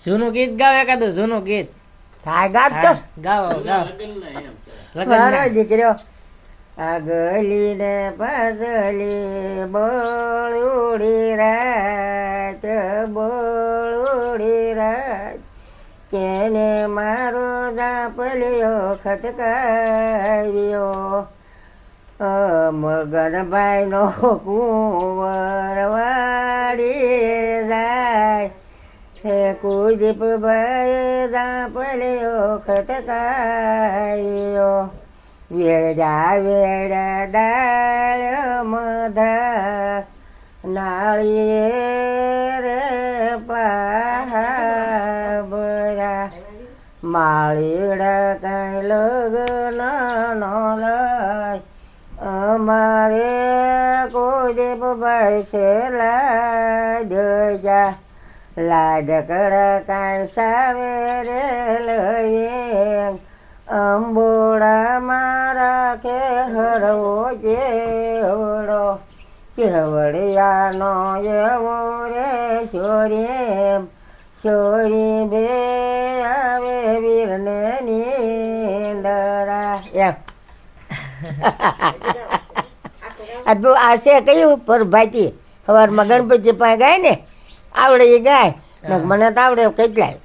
જૂનું ગીત ગાવ એકાદું જૂનું ગીત. હા ગાતો ગાવો ગાવો. મારો દીકરો આગલી ને પાછલી બોળુડી રાત બોળુડી રાત કેને મારો જાપલિયો ખતકાવ્યો મગનભાઈ નો કુંવર વાડી જાય હે કુદીપભાઈ જાપલિયો ખતકાવ્યો વેડા વેડા ડાળ મધા નાળિયેર પાબરા માળીડા કાંઈ લગ્ન નો લય અમારે કુદીપભાઈ છે લાડજા લાડકડા કાંઈ સાવેરે લઈએ અંબોડા મારા કે હરવો કેવડો કેવડિયાનો એવો રે સોરી સોરી બે આવે વીરને નીંદરા એમ આ છે કયું પર ભાઈથી સવારમાં ગણપતિ પાસે ગાય ને આવડે એ ગાય મને તો આવડે કેટલાય.